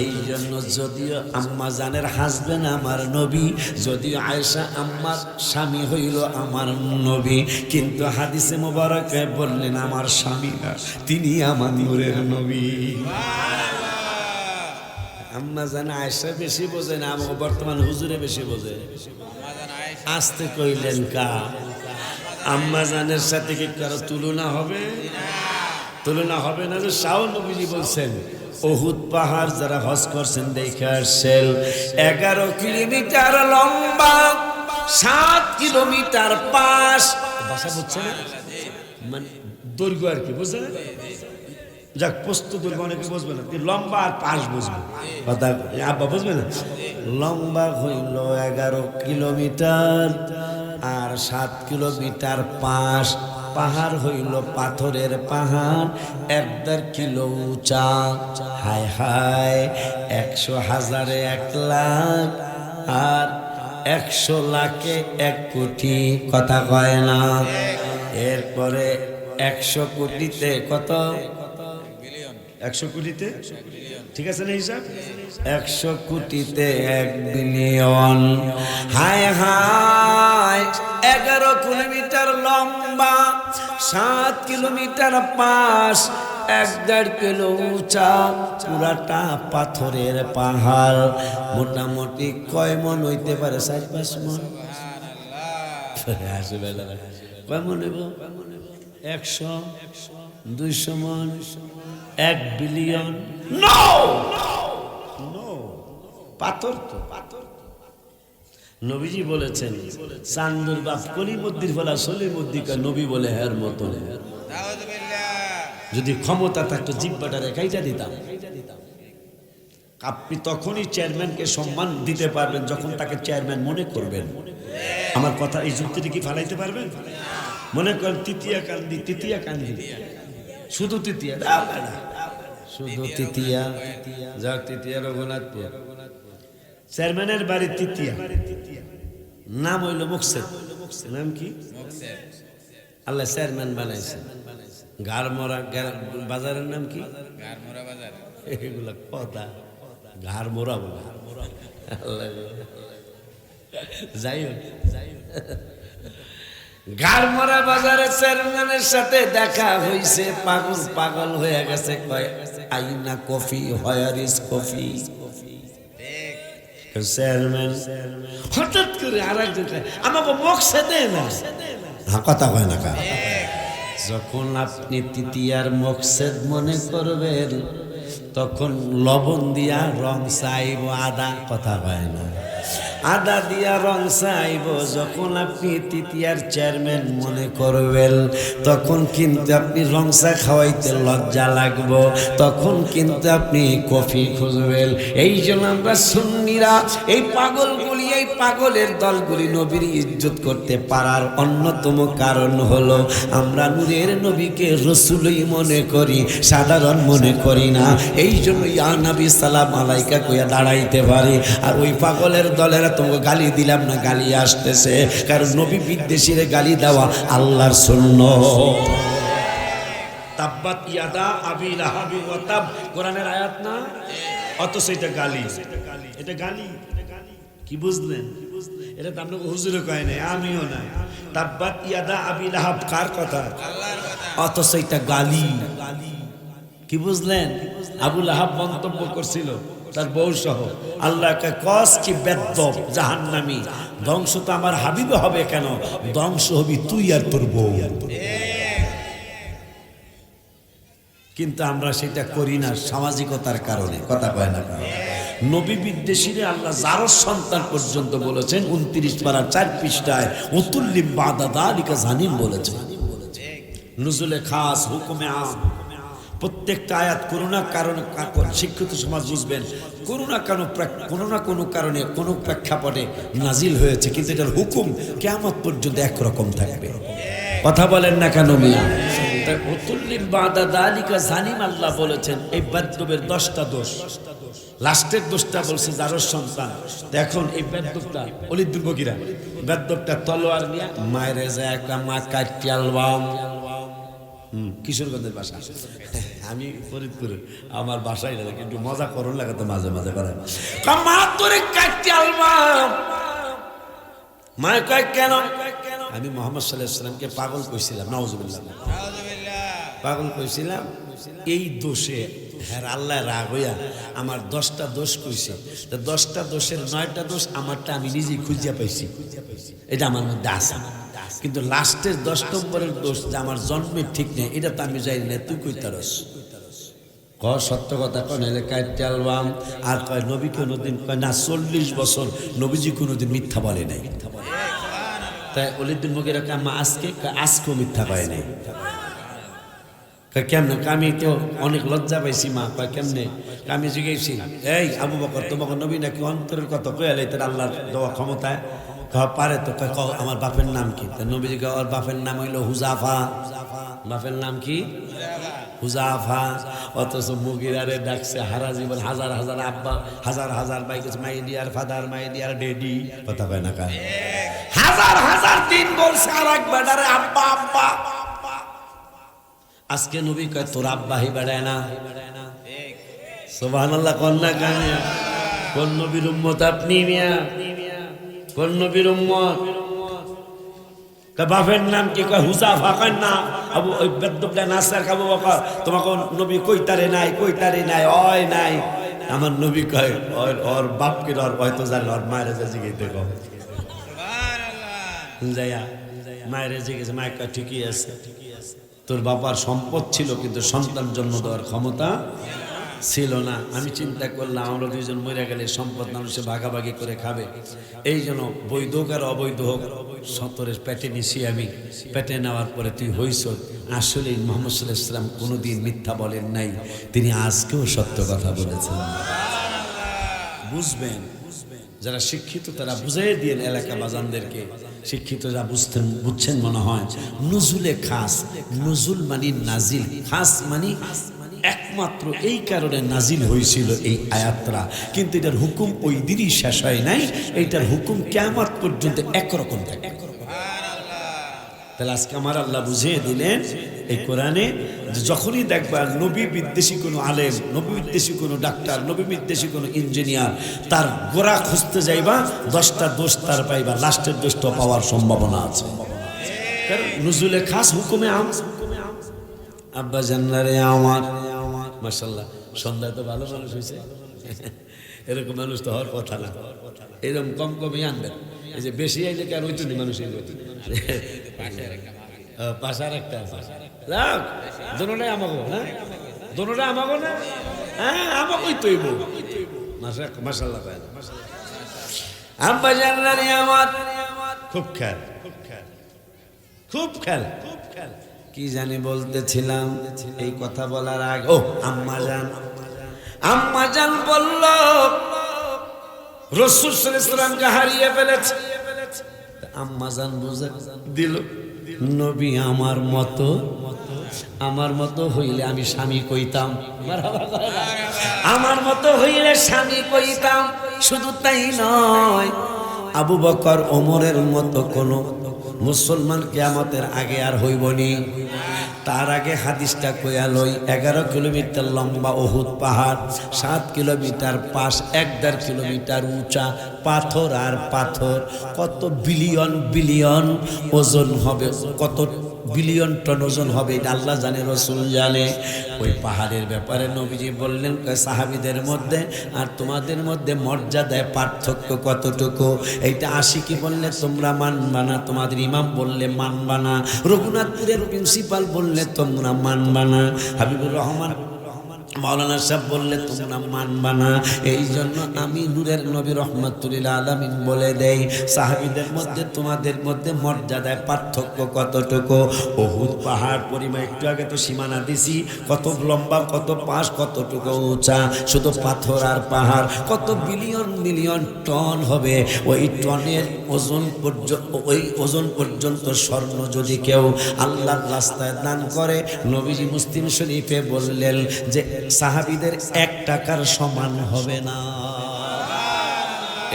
এই জন্য যদিও আম্মা জানের হাজবেন্ড আমার নবী, যদিও আয়েশা আম্মার স্বামী হইল আমার নবী, কিন্তু হাদিসে মোবারকে বললেন আমার স্বামী না, তিনি আমার নূরের নবী। আম্মা জান আয়েশা বেশি বোঝে না, আমাকে বর্তমান হুজুরে বেশি বোঝে। আসতে কইলেন কা আম্মা জানের সাথে কি কারো তুলনা হবে? তুলনা হবে না। যে শাহ নবীজি বলছেন উহুদ পাহাড় যারা হজ করছেন দেখে আসছেন, 11 কিলোমিটার লম্বা, 7 কিলোমিটার পাশ। ভাষা বুঝছে না, মানে দৈর্ঘ্য আর কি, বুঝছে না? যাক, প্রস্তুত অনেকে বুঝবে না, লম্বা আর পাশ বুঝবে। কথা আব্বা বুঝবে না। লম্বা হইল 11 কিলোমিটার আর 7 কিলোমিটার পাশ। পাহাড় হইল পাথরের পাহাড়, 1.5 কিলো উঁচা। হায় হায়, 100 হাজারে 1 লাখ আর 100 লাখে 1 কোটি। কথা কয় না? এরপরে 100 কোটিতে কত? 100 কোটিতে, ঠিক আছে না হিসাব? 100 কোটিতে 1 বিলিয়ন। হায় হায়, 11 কিলোমিটার লম্বা, 7 কিলোমিটার পাশ, 1.5 কিলো উঁচা, পুরাটা পাথরের পাহাড়। মোটামুটি কয় মন হইতে পারে? 4-5 মন। কয় মন হইব? 100, 200 মন, 1 বিলিয়ন। নো নো, পাথর তো পাথর। নবীজি বলেছেন চান্দুর বাপ কলিমদ্দির ফলা সলিমদ্দিকা নবী বলে হের মতো। যদি ক্ষমতা থাকতো জিব্বাটা রেখাইটা দিতাম। আপনি তখনই চেয়ারম্যানকে সম্মান দিতে পারবেন যখন তাকে চেয়ারম্যান মনে করবেন। আমার কথা এই যুক্তিটি কি ফালাইতে পারবেন? মনে করেন তৃতীয়া কান্দি, তৃতীয়া কান্দি, শুধু তৃতীয়া, শুধু তৃতীয়া, যাক তৃতীয়া রঘুনাথপুর, চেয়ারম্যানের বাড়ি তৃতীয়া, নাম হইল মুকসেদ। নাম কি? আল্লাহ চেয়ারম্যান বানাইছে। ঘাড়মরা বাজারের নাম কি? এগুলা কথা ঘাড়মরা বলে। যাই হোক, ঘাড়মরা বাজারে চেয়ারম্যানের সাথে দেখা হইছে। পাগল পাগল হয়ে গেছে, কয় আইনা coffee, where is coffee? Chairman হঠাৎ করে আরেকজন আমাকে মকসেদে না, কথা কয় না। যখন আপনি তৃতীয়ার মকসেদ মনে করবেন তখন লবণ দিয়া রং চাইব, আদা, কথা কয় না, আদা দিয়া রং চাইব। যখন আপনি তৃতীয়ার চেয়ারম্যান মনে করবেন তখন কিন্তু আপনি রং চা খাওয়াইতে লজ্জা লাগবো, তখন কিন্তু আপনি কফি খুঁজবেন। এই জন্য আমরা সুন্নিরা এই পাগলগুলি, এই পাগলের দলগুলি নবীর ইজ্জত করতে পারার অন্যতম কারণ হলো আমরা নূরের নবীকে রসুলই মনে করি, সাধারণ মনে করি না। এই জন্য ইয়া নবী সালাম আলাইকা কইয়া দাঁড়াইতে পারি। আর ওই পাগলের দলেরা তোমাকে গালি দিলাম না, গালি আসতেছে, কারণ নবী বিদ্বেষীর গালি দেওয়া আল্লাহর সুন্নাত। তাব্বাত ইয়াদা আবি লাহাবি ওয়া তাব, কোরআনের আয়াত না? অথচ এটা গালি, এটা গালি। কি বুঝলেন? এটা তো আপনাকে হুজুরে কয় নাই, আমিও না। তাব্বাত ইয়াদা আবি লাহাব কার কথা? আল্লাহর কথা। অথচ এটা গালি। কি বুঝলেন? আবু লাহাব মন্তব্য করছিল তার বউ সহ, আল্লাহকে কস কি বেদ্দব জাহান্নামী, ধ্বংস তো আমার হাবিবে হবে কেন, ধ্বংস হবি তুই আর তোর বউ। কিন্তু আমরা সেটা করি না সামাজিকতার কারণে, কথা কয় না। নবী বিদ্বেষীরে আল্লাহ যারও সন্তান পর্যন্ত বলেছেন 29 পারা 4 পৃষ্ঠায় উতুল্লিম বাদা দালিকা জানিম বলেছেন। নুজুলে খাস, হুকুমে আম। প্রত্যেকটা আয়াত কোনো না কারণ শিক্ষিত সমাজ বুঝবেন কোনো না কোনো কারণে কোনো প্রেক্ষাপটে নাজিল হয়েছে, কিন্তু এটার হুকুম কিয়ামত পর্যন্ত একরকম থাকবে। কথা বলেন না কেন মিয়া? তাই উতুল্লিম বাদা দালিকা জানিম, আল্লাহ বলেছেন এই বেদ্যবের 10টা দোষ। লাস্টের দোষটা বলছে যার সন্তান। এখন এই বেদ্যবটা অলিদুল বকিরা বেদ্যবটা তলোয়ার নিয়ে মায়ের যায় একটা মা কাটিয়ালবাম, কিশোরগঞ্জের বাসা, আমি ফরিদপুরে, আমার বাসায় একটু মজা করুন লাগে তো মাঝে মাঝে করে মা তোরে কাটিয়ালবাম। মায়ের কয় কেন? আমি মোহাম্মদ সাল্লাল্লাহু আলাইহি ওয়াসাল্লামকে পাগল কইছিলাম, নাউজুবিল্লাহ, পাগল কইছিলাম এই দোষে। হ্যাঁ, আল্লাহ রাগ হইয়া আমার 10টা দোষ কইছে। 10টা দোষের 9টা দোষ আমারটা আমি নিজেই খুঁজিয়া পাইছি, এটা আমার মধ্যে আছে। কিন্তু লাস্টের 10 নম্বরের দোষ যে আমার জন্মের ঠিক নেই, এটা তো আমি জানি না, তুই কইতারস। সত্য কথা কয় নাহলে কাইটালবাম। আর কয় নবী কোনোদিন, কয় না 40 বছর নবীজি কোনোদিন মিথ্যা বলে নাই। তাই ওলিদুল মুগিরা কাম্মা আজকেও মিথ্যা কয় নাই। কেমনে? আমি তো অনেক লজ্জা পাইছি। মা কয় কেমনে? আমি জিজ্ঞেসি, এই আবু বকর তোমাকে নবী নাকি অন্তরের কথা কয়ালে তার আল্লাহর দেওয়া ক্ষমতায় পারে তো? আমার বাপের নাম কি? নবীজি ওর বাপের নাম হইল হুজাফা। বাপের নাম কি? হুজাফা। অথচ মুগিরারে ডাকছে হারা জীবন হাজার হাজার আব্বা, হাজার হাজার ভাই গেছে my dear father, my dear daddy. কথা কয় না কায়? হাজার হাজার দিন বলছে আর এক বেটারে আব্বা আব্বা। আজকে নবী কয় তোর আব্বা হি বেড়ায় না। সুবহানাল্লাহ। কন্যা কানে কোন নবীর উম্মত আপনি মিয়া? কোন নবীর উম্মত? বাপের নাম কি? কয় হুজাফা। কয় না আবু ওই বেদ্যবটা নাসার আবু বকর তোমাকে নবী কইতারে নাই, কইতারে নাই, হয় নাই। আমার নবী কয় ওর বাপকে ওর হয়তো জানল, ওর মায়ের জিজ্ঞেস কম যাইয়া মায়ের জিজ্ঞেস, মায়ের কয় ঠিকই আছে, তোর বাবার সম্পদ ছিল কিন্তু সন্তান জন্ম দেওয়ার ক্ষমতা ছিল না। আমি চিন্তা করলাম আমরা দুইজন মরে গেলে সম্পদ মানুষে ভাগাভাগি করে খাবে, এই জন্য বৈধ হোক আর অবৈধ হোক সতরের পেটে নিছি আমি। পেটে নেওয়ার পরে তুই হইস। আসলে মুহাম্মদ সাল্লাল্লাহু আলাইহি ওয়াসাল্লাম কোনোদিন মিথ্যা বলেন নাই, তিনি আজকেও সত্য কথা বলেছেন। বুঝবেন যারা শিক্ষিত তারা বুঝাই দিয়েন এলাকা বাজানদেরকে। শিক্ষিত যা বুঝছেন মনে হয়। নুজুলে খাস, নুজুল মানি নাজিল, খাস মানি একমাত্র এই কারণে নাজিল হয়েছিল এই আয়াতরা, কিন্তু এটার হুকুম ওই দিনই শেষ হয় নাই, এইটার হুকুম কিয়ামত পর্যন্ত একরকম থাকে। তাহলে আজকে আমার আল্লাহ বুঝিয়ে দিলেন এই কোরআনে, যখনই দেখবা নবী বিদ্বেষী কোনো আলেম, নবী বিদ্বেষী কোনো ডাক্তার, নবী বিদ্বেষী কোনো ইঞ্জিনিয়ার, তার গোড়া খুঁজতে যাইবা 10টা দোষ তার পাইবা, লাস্টের দোষটা পাওয়ার সম্ভাবনা আছে। কারণ নুজুলে খাস হুকুমে আম। আব্বা জান্নারে আমার মাশাআল্লাহ, সন্ধ্যায় তো ভালো মানুষ হয়েছে। এরকম মানুষ তো হওয়ার কথা না, এরকম কম কমই আনবেন। এই যে বেশি আইলে কি আর ওই তুমি মানুষ পাশার একটা দোনোটাই আমাগো, হ্যাঁ দোনোটা আমাগো না, হ্যাঁ আমাগোই তৈব। মাশাআল্লাহ আব্বা জান্নারে আমার খুব খেয়াল, খুব খেয়াল। কি জানি বলতেছিলাম এই কথা বলার আগে, ও আম্মা জান বলল রাসূল সাল্লাল্লাহু আলাইহি ওয়াসাল্লামকে হারিয়ে ফেলেছে। আম্মা জান বুঝে দিল নবী আমার মতো হইলে আমি স্বামী কইতাম, আমার মতো হইলে স্বামী কইতাম। শুধু তাই নয়, আবু বকর ওমরের মতো কোনো মুসলমান কিয়ামতের আগে আর হইবনি। তার আগে হাদিসটা কইয়া লই, 11 কিলোমিটার লম্বা উহুদ পাহাড়, 7 কিলোমিটার পাশ, 1.5 কিলোমিটার উঁচা, পাথর আর পাথর। কত বিলিয়ন বিলিয়ন ওজন হবে, কত বিলিয়ন টন ওজন হবে এটা আল্লাহ জানে, রাসূল জানে। ওই পাহাড়ের ব্যাপারে নবীজি বললেন সাহাবীদের মধ্যে আর তোমাদের মধ্যে মর্যাদায় পার্থক্য কতটুকু, এইটা আশিকি বললে তোমরা মানবা না, তোমাদের ইমাম বললে মানবা না, রঘুনাথপুরের প্রিন্সিপাল বললে তোমরা মানবা না, হাবিবুর রহমান মাওলানা সাহেব বললে তোমরা মানবা না, এই জন্য আমি নূরের নবী রহমাতুল আলামিন বলে দেই, সাহাবীদের মধ্যে তোমাদের মধ্যে মর্যাদায় পার্থক্য কতটুকু। উহুদ পাহাড় পরিমাণ, একটু আগে তো সীমানা দিছি, কত লম্বা, কত পাশ, কতটুকু উঁচা, শুধু পাথর আর পাহাড়, কত বিলিয়ন মিলিয়ন টন হবে। ওই টনের ওজন পর্যন্ত, ওই ওজন পর্যন্ত স্বর্ণ যদি কেউ আল্লাহর রাস্তায় দান করে, নবীজি মুসলিম শরীফে বললেন যে সাহাবীদের 1 টাকার সমান হবে না।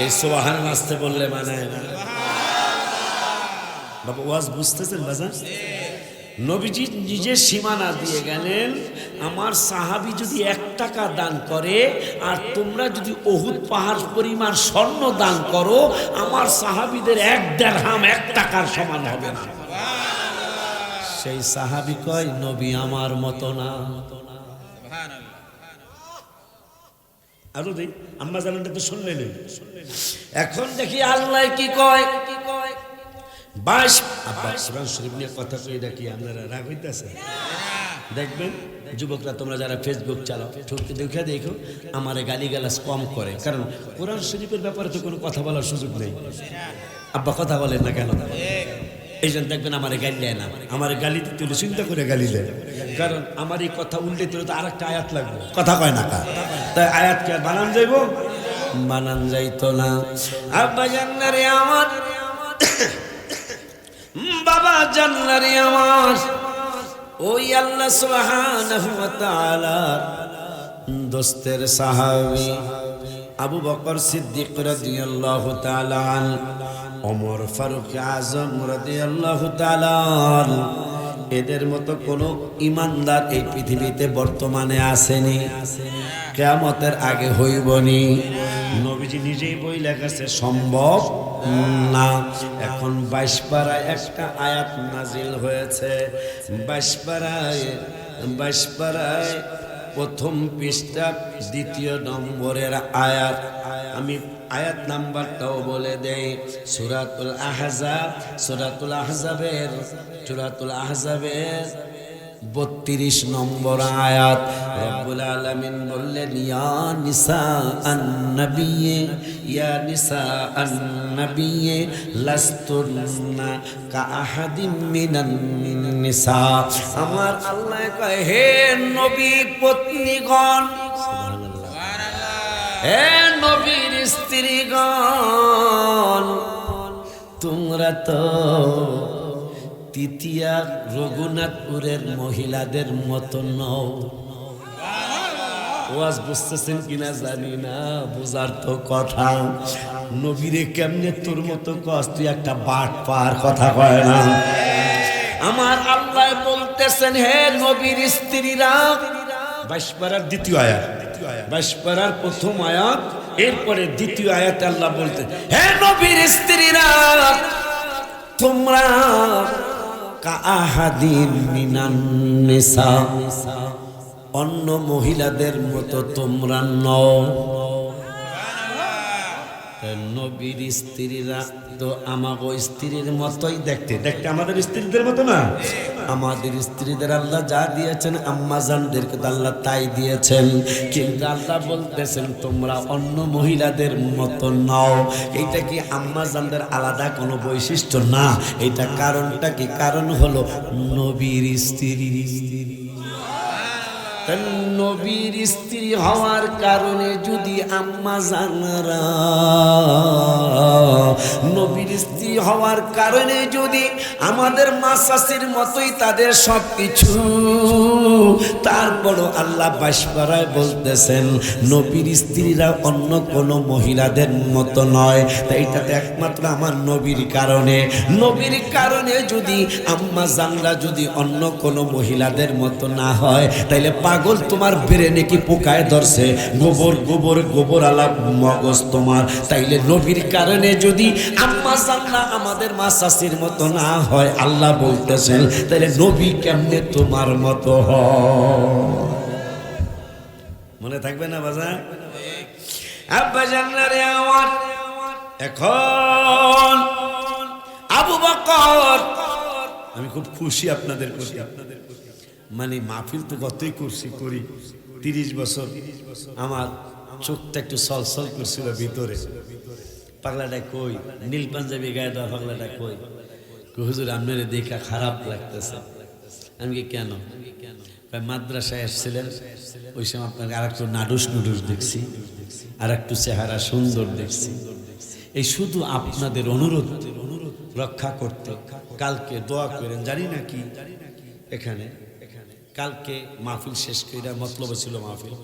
এই সুবহানাল্লাহ আসতে বললে মানে না। বাবা ওয়াজ বুঝতেছেন বাজার? নবীজি নিজে সীমানা দিয়ে গেলেন, আমার সাহাবী যদি 1 টাকা দান করে আর তোমরা যদি উহুদ পাহাড় পরিমাণ স্বর্ণ দান করো, আমার সাহাবীদের 1 দিরহাম 1 টাকার সমান হবে না। সেই সাহাবী কয় নবী আমার মতো না। আরো দেই আম্মা জানানটা তো শুনলেন। এখন দেখি আল্লাহ কি কয়। 22 আব্বাস কোরআন শরীফ নিয়ে কথা কই দেখি আপনারা রাগ হইতাছে। দেখবেন যুবকরা তোমরা যারা ফেসবুক চালাও, ঠকতে দেখে দেখো আমারে গালিগালাজ কম করে, কারণ কোরআন শরীফের ব্যাপারে তো কোনো কথা বলার সুযোগ নেই। আব্বা কথা বলেন না কেন? এই জন্য দেখবেন আমারে গালি দেয় না, আমার গালি দিতে হলে চিন্তা করে গালি দেয়, কারণ আমার এই কথা উল্লেখ করে তো আরেকটা আয়াত লাগবে, কথা কয় না কা, তাই আয়াতকে বানান যাইব, বানান যাইতো না। আব্বা জান্নারে আমার, বাবা জান্নারে আমার, ওই আল্লাহ সুবহানাহু ওয়া তাআলা দোস্তের সাহাবী আবু বকর সিদ্দিক রাদিয়াল্লাহু তাআলা আনহু, ওমর ফারুক আজম রাদিয়াল্লাহু তাআলা, এদের মতো কোন ইমানদার এই পৃথিবীতে বর্তমানে আসেনি, কিয়ামতের আগে হইবনি। নবীজি নিজেই বই লেখাছে সম্ভব না। এখন 22 পারায় একটা আয়াত নাজিল হয়েছে, 22 পারায় প্রথম পৃষ্ঠা 2 নম্বরের আয়াত। আমি আয়াত নাম্বারটাও বলে দেই, সূরাতুল আহজাব, সূরাতুল আহজাবের 32 নম্বর আয়াত। রব্বুল আলামিন বললেন, ইয়া নিসা আন-নবিয়্যে, ইয়া নিসা আন-নবিয়্যে লাস্তুন্না কাআহাদিম মিনান নিসা। আমার আল্লাহ কয়, হে নবী পত্নীগণ, সুবহানাল্লাহ, হে নবীর স্ত্রীগণ, তোমরা তো তৃতীয়া রঘুনাথপুরের মহিলাদের মতো নও। ওয়াজ বুঝতেছেন কিনা জানি না, বুঝার তো কথা। নবীরে কেমনে তোর মতো কস, তুই একটা বাট পার, কথা কয় না। আমার আল্লাহ বলতেছেন, হে নবীর স্ত্রীরা, 22 পারার 2য় আয়াত, 22 পারার প্রথম আয়াত, এরপরে 2য় আয়াতে আল্লাহ বলতেন, হে নবীর স্ত্রীরা, তোমরা কাআহাদিম মিনান নিসা, অন্য মহিলাদের মতো তোমরা নও। নবীর স্ত্রীরা তো আমাগো স্ত্রীর মতোই দেখতে, দেখতে আমাদের স্ত্রীদের মতো না। আমাদের স্ত্রীদের আল্লাহ যা দিয়েছেন, আম্মা জানদেরকে তো আল্লাহ তাই দিয়েছেন, কিন্তু আল্লাহ বলতেছেন তোমরা অন্য মহিলাদের মতো নও। এইটা কি আম্মা জানদের আলাদা কোনো বৈশিষ্ট্য না, এইটা কারণটা কি? কারণ হলো নবীর স্ত্রী। নবীর স্ত্রী হওয়ার কারণে যদি আম্মা জানরা, নবীর স্ত্রী হওয়ার কারণে যদি আমাদের মা শাশুড়ির মতোই তাদের সব কিছু, তারপরও আল্লাহ 22 পারায় বলতেছেন নবীর স্ত্রীরা অন্য কোনো মহিলাদের মতো নয়। তাই এটাতে একমাত্র আমার নবীর কারণে, নবীর কারণে যদি আম্মা জানরা যদি অন্য কোনো মহিলাদের মতো না হয়, তাইলে পাগল তোমার ব্রেনে কি পোকায় ধরছে? গোবর গোবর গোবর আলা মগজ তোমার। তাইলে নবীর কারণে যদি আম্মা জানরা আমাদের মা শাশুড়ির মতো না হয়, আল্লাহ বলতেছেন তাইলে নবী কেমনে তোমার মতো হয়? মনে থাকবে না বাজার? আব্বা জানরে আমার এখন আবু বকর, আমি খুব খুশি আপনাদের প্রতি, মানে মাহফিল তো কতই করি, 30 বছর আমার চোখটা একটু সলসল করছিল ভিতরে। পাগলাটা কই, নীল পাঞ্জাবি গায়ে দেওয়া পাগলাটা কই? হুজুর আপনারে দেখা খারাপ লাগতেছে। আমি কি কেন? মাদ্রাসায় এসেছিলেন, ওই সময় আপনাকে আর একটু নাডুস নুডুস দেখছি, আর একটু চেহারা সুন্দর দেখছি। এই শুধু আপনাদের অনুরোধ রক্ষা করতে কালকে দোয়া করেন। জানি না কি এখানে কালকে মাহফিল শেষ করে, মতলব ছিল মাহফিল,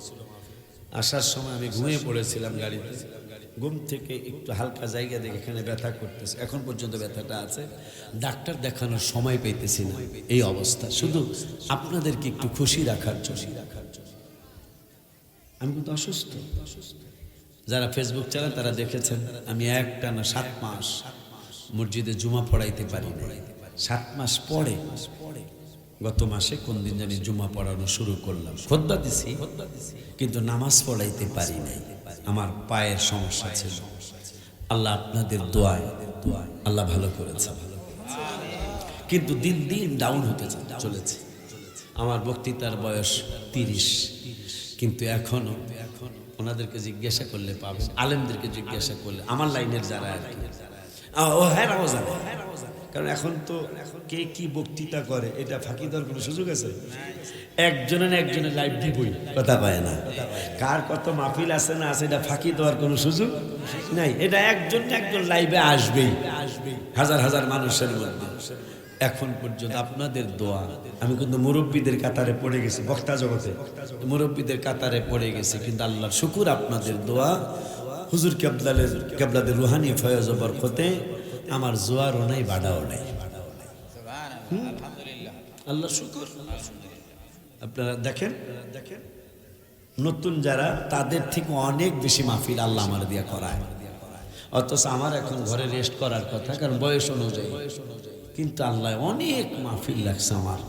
আসার সময় আমি ঘুমিয়ে পড়েছিলাম গাড়িতে। ঘুম থেকে একটু হালকা জায়গা দেখে এখানে ব্যথা করতেছে, এখন পর্যন্ত ব্যথাটা আছে। ডাক্তার দেখানোর সময় পেতেছি না, এই অবস্থা। শুধু আপনাদেরকে একটু খুশি রাখার জন্য। আমি কিন্তু অসুস্থ। যারা ফেসবুক চালান তারা দেখেছেন আমি একটানা 7 মাস মসজিদে জুমা পড়াইতে পারি না। 7 মাস পরে গত মাসে কোন দিন জানি জুমা পড়ানো শুরু করলাম। খুতবা দিছি কিন্তু নামাজ পড়াইতে পারি নাই, আমার পায়ের সমস্যা ছিল। আল্লাহ আপনাদের দোয়ায় আল্লাহ ভালো করেছে, কিন্তু দিন দিন ডাউন হতে চলেছে। আমার বক্তৃতার বয়স 30, কিন্তু এখনো ওনাদেরকে জিজ্ঞাসা করলে পাবেন, আলেমদেরকে জিজ্ঞাসা করলে, আমার লাইনের যারা আর কি, ও হ্যাঁ রাও জানে। কারণ এখন তো কে কি বক্তৃতা করে এটা ফাঁকি দেওয়ার কোনো সুযোগ আছে? একজনের লাইভ দিবই, কথা পায় না। কার কত মাহফিল আছে না আছে এটা ফাঁকি দেওয়ার কোনো সুযোগ নাই। এটা একজন লাইভে আসবেই হাজার হাজার মানুষের মধ্যে। এখন পর্যন্ত আপনাদের দোয়া, আমি কিন্তু মুরব্বীদের কাতারে পড়ে গেছি, বক্তা জগতে মুরব্বীদের কাতারে পড়ে গেছি, কিন্তু আল্লাহর শুকুর আপনাদের দোয়া, হুজুর কেবলাদের রুহানি ফয়েজ ও বরকতে আমার জোয়ারও নাই, বাড়াও নাই। আল্লাহ শুকুর। আপনারা দেখেন নতুন যারা, তাদের থেকে অনেক বেশি মাহফিল আল্লাহ আমার দিয়া করায়, অথচ আমার এখন ঘরে রেস্ট করার কথা, কারণ বয়স অনুযায়ী। কিন্তু আল্লাহ অনেক মাহফিল লাগছে আমার,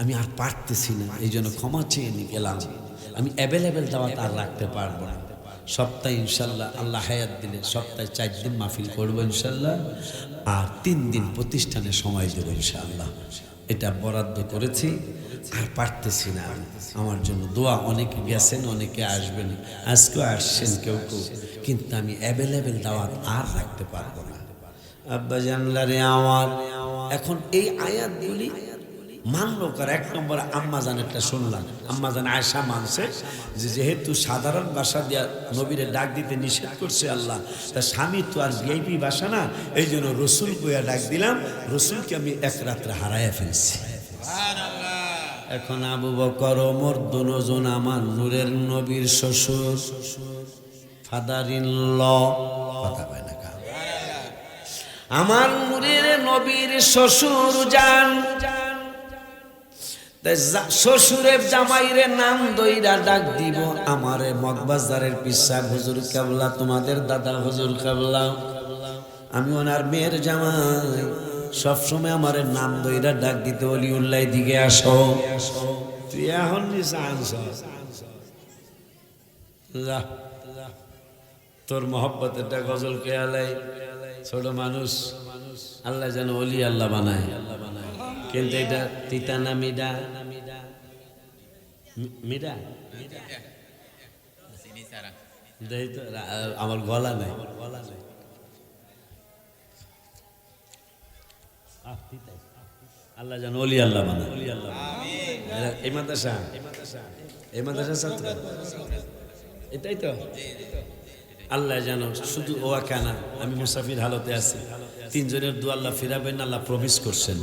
আমি আর পারতেছি না, এই জন্য ক্ষমা চেয়ে নিয়ে গেলাম। আমি অ্যাভেলেবেল দাওয়াত আর রাখতে পারবো না। সপ্তাহে ইনশাল্লাহ আল্লাহ হায়াত দিলে সপ্তাহে 4 দিন মাহফিল করবো ইনশাল্লাহ, আর 3 দিন প্রতিষ্ঠানে সময় দেবো ইনশাল্লাহ। এটা বরাদ্দ করেছি, আর পারতেছি না। আমার জন্য দোয়া, অনেকে গেছেন, অনেকে আসবেন, আজকেও আসছেন কেউ কেউ, কিন্তু আমি অ্যাভেলেবেল দাওয়াত আর রাখতে পারবো না। আব্বা জানলারে আমার এখন এই আয়াতগুলি মানলো কার? 1 নম্বর আম্মা জানেরটা শুনলাম, আম্মা জান আয়েশা মানছে যে যেহেতু সাধারণ ভাষা দিয়া নবীরে ডাক দিতে নিষেধ করছে আল্লাহ, তা স্বামী তো আর ভিআইপি ভাষা না, এই জন্য রসুল কইয়া ডাক দিলাম, রসুলকে আমি 1 রাত্রে হারাইয়া ফেলছি। এখন আবু বকর ওমর দুজন আমার নূরের নবীর শ্বশুর, ফাদার ইন ল, কথা কয় না কা, আমার নূরের নবীর শ্বশুর জান। শ্বশুরের জামাইরে নাম দইরা ডাক দিব, আমারে মগবাজারের পিসা হুজুর কেবলা, তোমাদের দাদা হুজুর কেবলা, আমি ওনার মেয়ের জামাই, সবসময় আমারে নাম দইরা ডাক দিতে, অলিউল্লাহ দিকে আসো। তুই এখন তোর মহব্বতেরটা গজল কে আলাই, ছোট মানুষ, আল্লাহ যেন অলি আল্লাহ বানায়। কিন্তু এটা তিতা না মিডা, মিডা আমার গলা নাই, আল্লাহ যেন অলি আল্লাহ বানায়। এই মাদ্রাসা ছাত্র, এটাই তো আল্লাহ যেন শুধু ওয়া কানা, আমি মুসাফির হালতে আছি, 3 জনের দোয়া আল্লাহ ফিরাবেন, আল্লাহ প্রমিস করছেন।